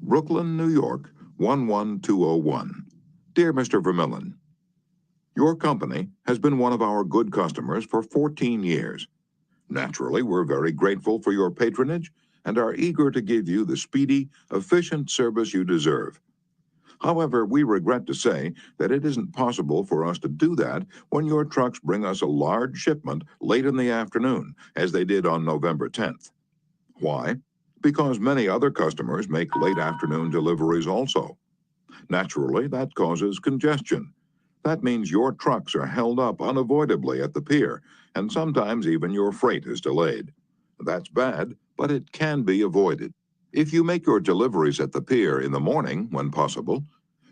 Brooklyn, New York, 11201. Dear Mr. Vermillion, your company has been one of our good customers for 14 years. Naturally, we're very grateful for your patronage and are eager to give you the speedy, efficient service you deserve. However, we regret to say that it isn't possible for us to do that when your trucks bring us a large shipment late in the afternoon, as they did on November 10th. Why? Because many other customers make late afternoon deliveries also. Naturally, that causes congestion. That means your trucks are held up unavoidably at the pier, and sometimes even your freight is delayed. That's bad, but it can be avoided. If you make your deliveries at the pier in the morning, when possible,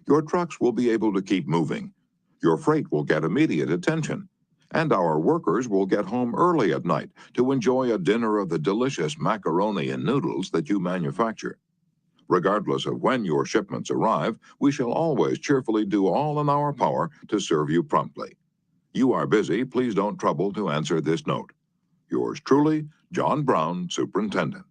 your trucks will be able to keep moving. Your freight will get immediate attention, and our workers will get home early at night to enjoy a dinner of the delicious macaroni and noodles that you manufacture. Regardless of when your shipments arrive, we shall always cheerfully do all in our power to serve you promptly. You are busy, please don't trouble to answer this note. Yours truly, John Brown, Superintendent.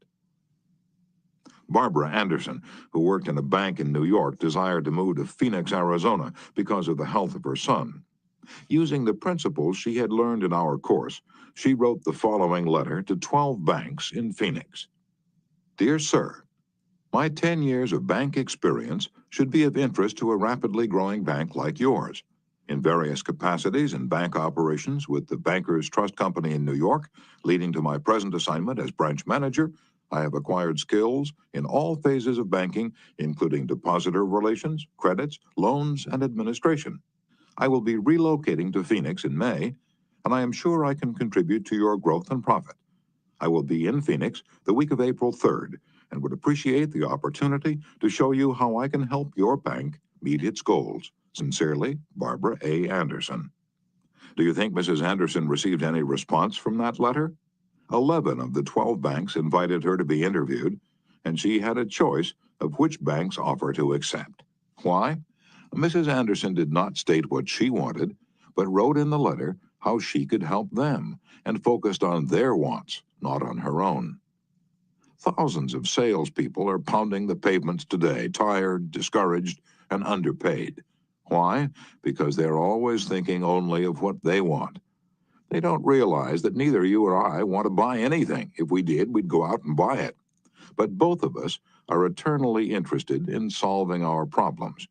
Barbara Anderson, who worked in a bank in New York, desired to move to Phoenix, Arizona because of the health of her son. Using the principles she had learned in our course, she wrote the following letter to 12 banks in Phoenix. Dear Sir, my 10 years of bank experience should be of interest to a rapidly growing bank like yours. In various capacities in bank operations with the Bankers Trust Company in New York, leading to my present assignment as branch manager, I have acquired skills in all phases of banking, including depositor relations, credits, loans, and administration. I will be relocating to Phoenix in May, and I am sure I can contribute to your growth and profit. I will be in Phoenix the week of April 3rd and would appreciate the opportunity to show you how I can help your bank meet its goals. Sincerely, Barbara A. Anderson. Do you think Mrs. Anderson received any response from that letter? 11 of the 12 banks invited her to be interviewed, and she had a choice of which bank's offer to accept. Why? Mrs. Anderson did not state what she wanted, but wrote in the letter how she could help them and focused on their wants, not on her own. Thousands of salespeople are pounding the pavements today, tired, discouraged, and underpaid. Why? Because they're always thinking only of what they want. They don't realize that neither you or I want to buy anything. If we did, we'd go out and buy it. But both of us are eternally interested in solving our problems.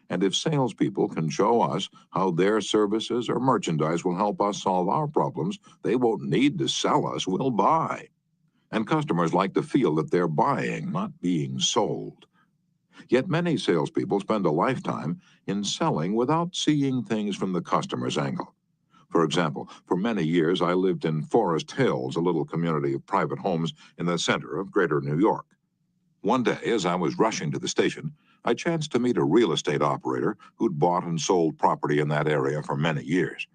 And if salespeople can show us how their services or merchandise will help us solve our problems, they won't need to sell us, we'll buy. And customers like to feel that they're buying, not being sold. Yet many salespeople spend a lifetime in selling without seeing things from the customer's angle. For example, for many years I lived in Forest Hills, a little community of private homes in the center of greater New York. One day, as I was rushing to the station, I chanced to meet a real estate operator who'd bought and sold property in that area for many years.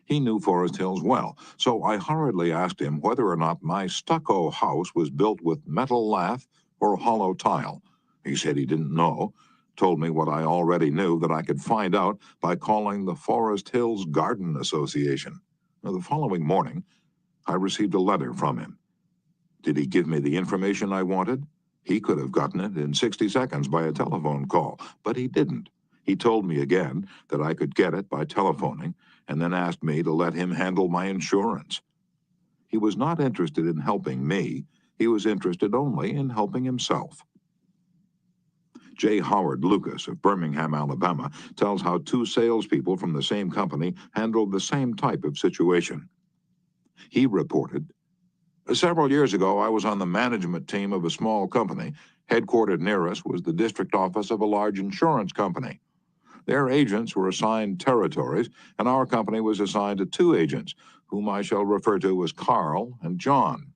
He knew Forest Hills well, so I hurriedly asked him whether or not my stucco house was built with metal lath or hollow tile. He said he didn't know, told me what I already knew, that I could find out by calling the Forest Hills Garden Association. The following morning, I received a letter from him. Did he give me the information I wanted? He could have gotten it in 60 seconds by a telephone call, but he didn't. He told me again that I could get it by telephoning, and then asked me to let him handle my insurance. He was not interested in helping me. He was interested only in helping himself. J. Howard Lucas of Birmingham, Alabama, tells how two salespeople from the same company handled the same type of situation. He reported, Several years ago, I was on the management team of a small company. Headquartered near us was the district office of a large insurance company. Their agents were assigned territories, and our company was assigned to two agents, whom I shall refer to as Carl and John.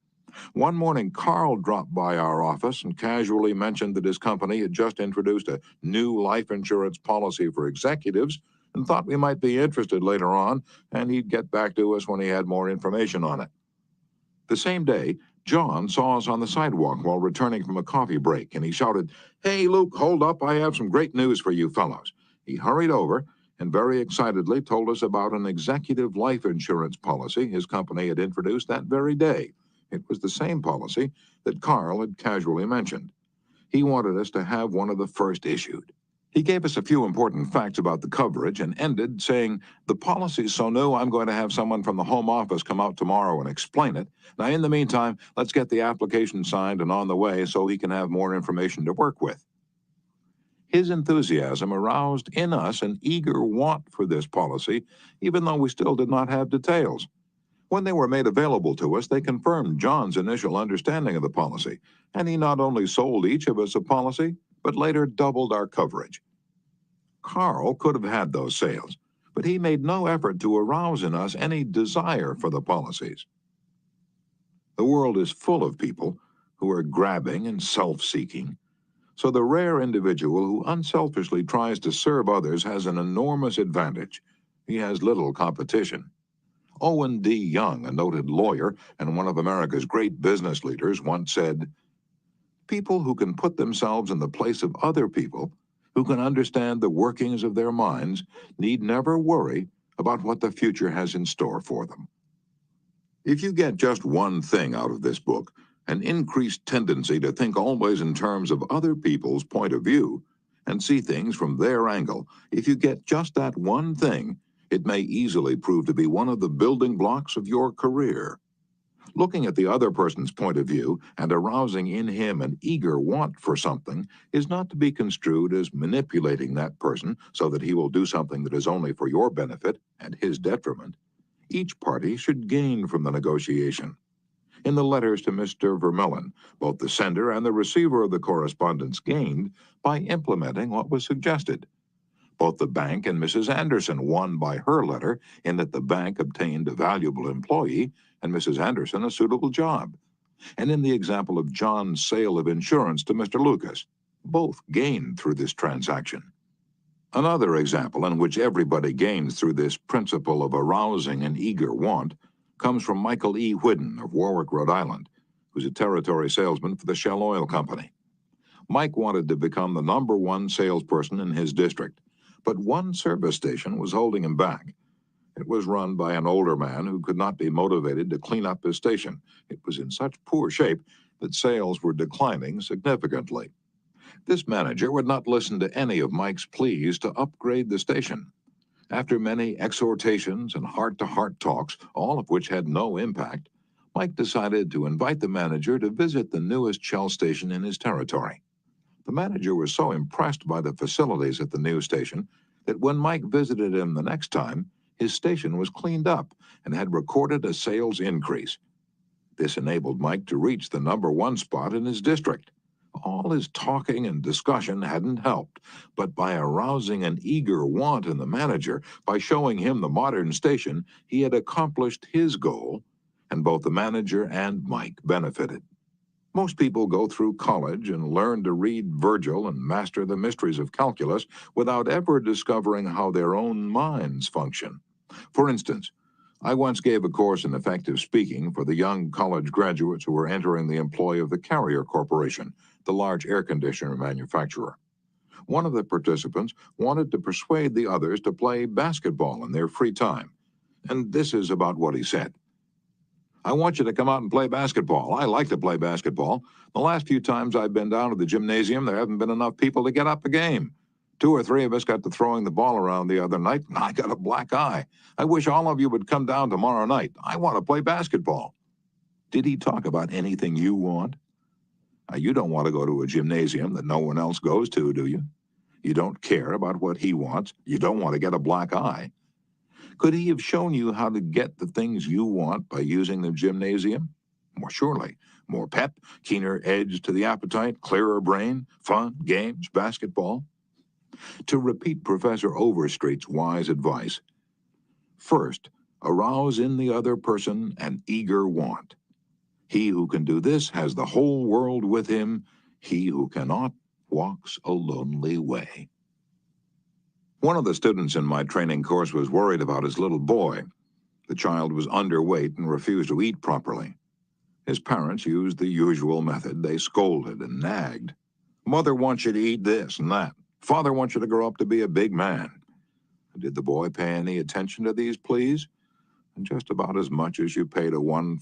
One morning, Carl dropped by our office and casually mentioned that his company had just introduced a new life insurance policy for executives and thought we might be interested later on, and he'd get back to us when he had more information on it. The same day, John saw us on the sidewalk while returning from a coffee break, and he shouted, "Hey, Luke, hold up, I have some great news for you fellows." He hurried over and very excitedly told us about an executive life insurance policy his company had introduced that very day. It was the same policy that Carl had casually mentioned. He wanted us to have one of the first issued. He gave us a few important facts about the coverage and ended saying, "The policy's so new, I'm going to have someone from the home office come out tomorrow and explain it. Now, in the meantime, let's get the application signed and on the way so he can have more information to work with." His enthusiasm aroused in us an eager want for this policy, even though we still did not have details. When they were made available to us, they confirmed John's initial understanding of the policy, and he not only sold each of us a policy, but later doubled our coverage. Carl could have had those sales, but he made no effort to arouse in us any desire for the policies. The world is full of people who are grabbing and self-seeking, so the rare individual who unselfishly tries to serve others has an enormous advantage. He has little competition. Owen D. Young, a noted lawyer and one of America's great business leaders, once said, "People who can put themselves in the place of other people, who can understand the workings of their minds, need never worry about what the future has in store for them." If you get just one thing out of this book, an increased tendency to think always in terms of other people's point of view and see things from their angle, if you get just that one thing, it may easily prove to be one of the building blocks of your career. Looking at the other person's point of view and arousing in him an eager want for something is not to be construed as manipulating that person so that he will do something that is only for your benefit and his detriment. Each party should gain from the negotiation. In the letters to Mr. Vermeulen, both the sender and the receiver of the correspondence gained by implementing what was suggested. Both the bank and Mrs. Anderson won by her letter in that the bank obtained a valuable employee and Mrs. Anderson a suitable job. And in the example of John's sale of insurance to Mr. Lucas, both gained through this transaction. Another example in which everybody gains through this principle of arousing an eager want comes from Michael E. Whidden of Warwick, Rhode Island, who's a territory salesman for the Shell Oil Company. Mike wanted to become the #1 salesperson in his district, but one service station was holding him back. It was run by an older man who could not be motivated to clean up his station. It was in such poor shape that sales were declining significantly. This manager would not listen to any of Mike's pleas to upgrade the station. After many exhortations and heart-to-heart talks, all of which had no impact, Mike decided to invite the manager to visit the newest Shell station in his territory. The manager was so impressed by the facilities at the new station that when Mike visited him the next time, his station was cleaned up and had recorded a sales increase. This enabled Mike to reach the #1 spot in his district. All his talking and discussion hadn't helped, but by arousing an eager want in the manager, by showing him the modern station, he had accomplished his goal, and both the manager and Mike benefited. Most people go through college and learn to read Virgil and master the mysteries of calculus without ever discovering how their own minds function. For instance, I once gave a course in effective speaking for the young college graduates who were entering the employ of the Carrier Corporation, the large air conditioner manufacturer. One of the participants wanted to persuade the others to play basketball in their free time, and this is about what he said. "I want you to come out and play basketball. I like to play basketball. The last few times I've been down to the gymnasium, there haven't been enough people to get up a game. 2 or 3 of us got to throwing the ball around the other night, and I got a black eye. I wish all of you would come down tomorrow night. I want to play basketball." Did he talk about anything you want? You don't want to go to a gymnasium that no one else goes to, do you? You don't care about what he wants. You don't want to get a black eye. Could he have shown you how to get the things you want by using the gymnasium? More surely. More pep, keener edge to the appetite, clearer brain, fun, games, basketball. To repeat Professor Overstreet's wise advice, first, arouse in the other person an eager want. He who can do this has the whole world with him. He who cannot walks a lonely way. One of the students in my training course was worried about his little boy. The child was underweight and refused to eat properly. His parents used the usual method. They scolded and nagged. "Mother wants you to eat this and that. Father wants you to grow up to be a big man." Did the boy pay any attention to these pleas? Just about as much as you pay to one